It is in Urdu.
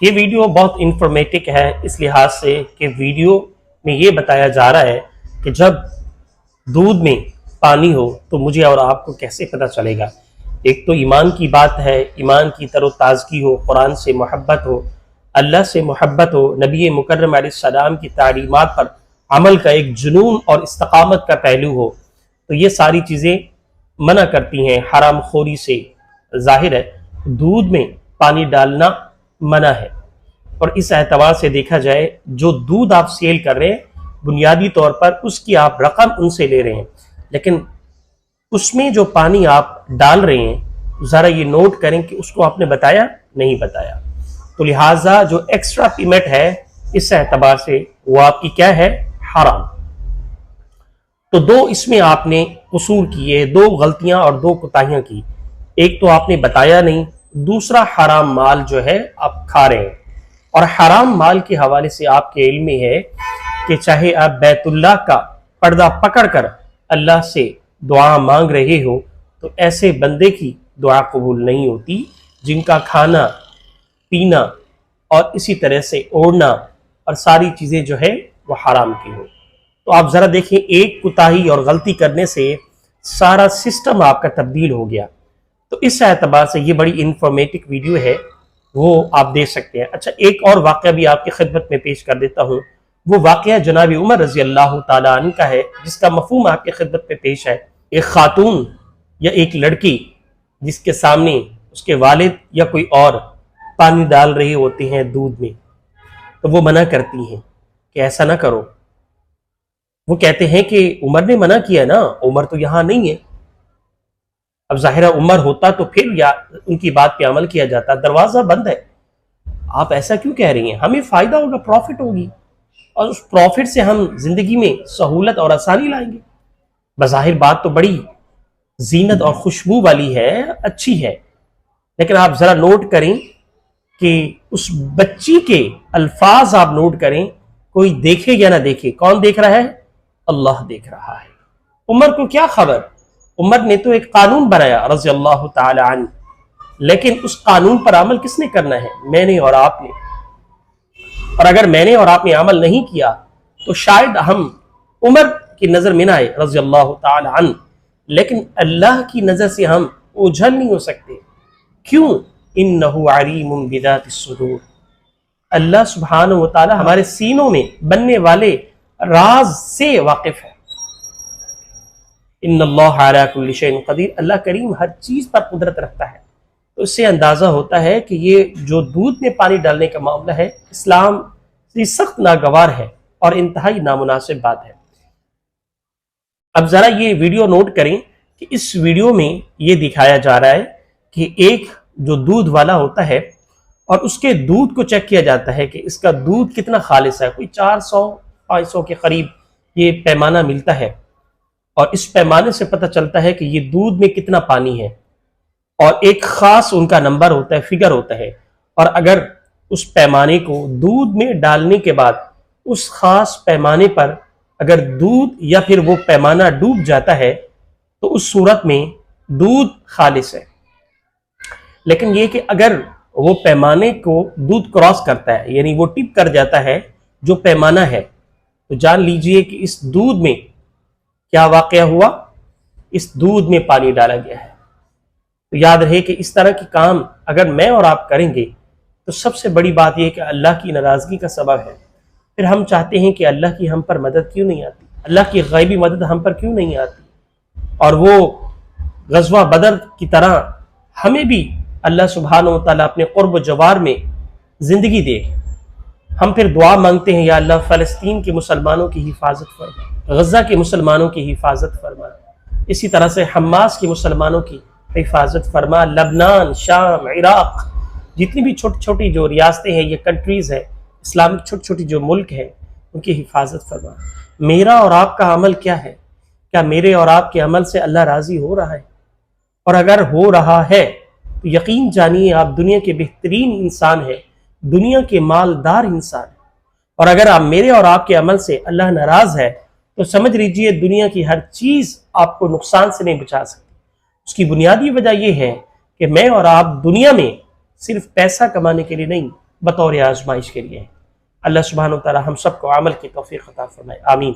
یہ ویڈیو بہت انفارمیٹک ہے اس لحاظ سے کہ ویڈیو میں یہ بتایا جا رہا ہے کہ جب دودھ میں پانی ہو تو مجھے اور آپ کو کیسے پتہ چلے گا۔ ایک تو ایمان کی بات ہے، ایمان کی تر و تازگی ہو، قرآن سے محبت ہو، اللہ سے محبت ہو، نبی مکرم علیہ السلام کی تعلیمات پر عمل کا ایک جنون اور استقامت کا پہلو ہو، تو یہ ساری چیزیں منع کرتی ہیں حرام خوری سے۔ ظاہر ہے دودھ میں پانی ڈالنا منع ہے، اور اس اعتبار سے دیکھا جائے جو دودھ آپ سیل کر رہے ہیں بنیادی طور پر اس کی آپ رقم ان سے لے رہے ہیں، لیکن اس میں جو پانی آپ ڈال رہے ہیں ذرا یہ نوٹ کریں کہ اس کو آپ نے بتایا نہیں بتایا، تو لہٰذا جو ایکسٹرا پیمنٹ ہے اس اعتبار سے وہ آپ کی کیا ہے؟ حرام۔ تو دو اس میں آپ نے قصور کیے، دو غلطیاں اور دو کوتاہیاں کی۔ ایک تو آپ نے بتایا نہیں، دوسرا حرام مال جو ہے آپ کھا رہے ہیں۔ اور حرام مال کے حوالے سے آپ کے علم میں ہے کہ چاہے آپ بیت اللہ کا پردہ پکڑ کر اللہ سے دعا مانگ رہے ہو تو ایسے بندے کی دعا قبول نہیں ہوتی جن کا کھانا پینا اور اسی طرح سے اوڑھنا اور ساری چیزیں جو ہے وہ حرام کی ہو۔ تو آپ ذرا دیکھیں ایک کوتاہی اور غلطی کرنے سے سارا سسٹم آپ کا تبدیل ہو گیا۔ تو اس اعتبار سے یہ بڑی انفارمیٹک ویڈیو ہے، وہ آپ دیکھ سکتے ہیں۔ اچھا ایک اور واقعہ بھی آپ کی خدمت میں پیش کر دیتا ہوں، وہ واقعہ جناب عمر رضی اللہ تعالیٰ عنہ کا ہے جس کا مفہوم آپ کی خدمت میں پیش ہے۔ ایک خاتون یا ایک لڑکی جس کے سامنے اس کے والد یا کوئی اور پانی ڈال رہے ہوتے ہیں دودھ میں، تو وہ منع کرتی ہیں کہ ایسا نہ کرو۔ وہ کہتے ہیں کہ عمر نے منع کیا نا، عمر تو یہاں نہیں ہے۔ اب ظاہرہ عمر ہوتا تو پھر یا ان کی بات پہ عمل کیا جاتا، دروازہ بند ہے، آپ ایسا کیوں کہہ رہی ہیں؟ ہمیں فائدہ ہوگا، پروفٹ ہوگی، اور اس پروفٹ سے ہم زندگی میں سہولت اور آسانی لائیں گے۔ بظاہر بات تو بڑی زینت اور خوشبو والی ہے، اچھی ہے، لیکن آپ ذرا نوٹ کریں کہ اس بچی کے الفاظ آپ نوٹ کریں، کوئی دیکھے یا نہ دیکھے، کون دیکھ رہا ہے؟ اللہ دیکھ رہا ہے۔ عمر کو کیا خبر؟ عمر نے تو ایک قانون بنایا رضی اللہ تعالی عنہ، لیکن اس قانون پر عمل کس نے کرنا ہے؟ میں نے اور آپ نے۔ اور اگر میں نے اور آپ نے عمل نہیں کیا تو شاید ہم عمر کی نظر میں نہ آئے رضی اللہ تعالی عنہ، لیکن اللہ کی نظر سے ہم اوجھل نہیں ہو سکتے۔ کیوں؟ انہ علیم بذات الصدور، اللہ سبحانہ و تعالی ہمارے سینوں میں بننے والے راز سے واقف ہے۔ ان اللہ علی کل شیء قدیر، اللہ کریم ہر چیز پر قدرت رکھتا ہے۔ تو اس سے اندازہ ہوتا ہے کہ یہ جو دودھ میں پانی ڈالنے کا معاملہ ہے اسلام سے سخت ناگوار ہے اور انتہائی نامناسب بات ہے۔ اب ذرا یہ ویڈیو نوٹ کریں کہ اس ویڈیو میں یہ دکھایا جا رہا ہے کہ ایک جو دودھ والا ہوتا ہے اور اس کے دودھ کو چیک کیا جاتا ہے کہ اس کا دودھ کتنا خالص ہے، کوئی 400-500 کے قریب یہ پیمانہ ملتا ہے، اور اس پیمانے سے پتہ چلتا ہے کہ یہ دودھ میں کتنا پانی ہے، اور ایک خاص ان کا نمبر ہوتا ہے، فگر ہوتا ہے، اور اگر اس پیمانے کو دودھ میں ڈالنے کے بعد اس خاص پیمانے پر اگر دودھ یا پھر وہ پیمانہ ڈوب جاتا ہے تو اس صورت میں دودھ خالص ہے۔ لیکن یہ کہ اگر وہ پیمانے کو دودھ کراس کرتا ہے، یعنی وہ ٹپ کر جاتا ہے جو پیمانہ ہے، تو جان لیجئے کہ اس دودھ میں کیا واقعہ ہوا؟ اس دودھ میں پانی ڈالا گیا ہے۔ تو یاد رہے کہ اس طرح کے کام اگر میں اور آپ کریں گے تو سب سے بڑی بات یہ کہ اللہ کی ناراضگی کا سبب ہے۔ پھر ہم چاہتے ہیں کہ اللہ کی ہم پر مدد کیوں نہیں آتی، اللہ کی غیبی مدد ہم پر کیوں نہیں آتی، اور وہ غزوہ بدر کی طرح ہمیں بھی اللہ سبحانہ و تعالیٰ اپنے قرب و جوار میں زندگی دے۔ ہم پھر دعا مانگتے ہیں یا اللہ فلسطین کے مسلمانوں کی حفاظت فرما، غزہ کے مسلمانوں کی حفاظت فرما، اسی طرح سے حماس کے مسلمانوں کی حفاظت فرما، لبنان، شام، عراق، جتنی بھی چھوٹی چھوٹی جو ریاستیں ہیں، یہ کنٹریز ہیں، اسلامک چھوٹی چھوٹی جو ملک ہیں، ان کی حفاظت فرما۔ میرا اور آپ کا عمل کیا ہے؟ کیا میرے اور آپ کے عمل سے اللہ راضی ہو رہا ہے؟ اور اگر ہو رہا ہے تو یقین جانیے آپ دنیا کے بہترین انسان ہیں، دنیا کے مالدار انسان ہیں۔ اور اگر آپ میرے اور آپ کے عمل سے اللہ ناراض ہے تو سمجھ لیجئے دنیا کی ہر چیز آپ کو نقصان سے نہیں بچا سکتی۔ اس کی بنیادی وجہ یہ ہے کہ میں اور آپ دنیا میں صرف پیسہ کمانے کے لیے نہیں بطور آزمائش کے لیے ہے۔ اللہ سبحانہ و تعالی ہم سب کو عمل کی توفیق عطا فرمائے، آمین۔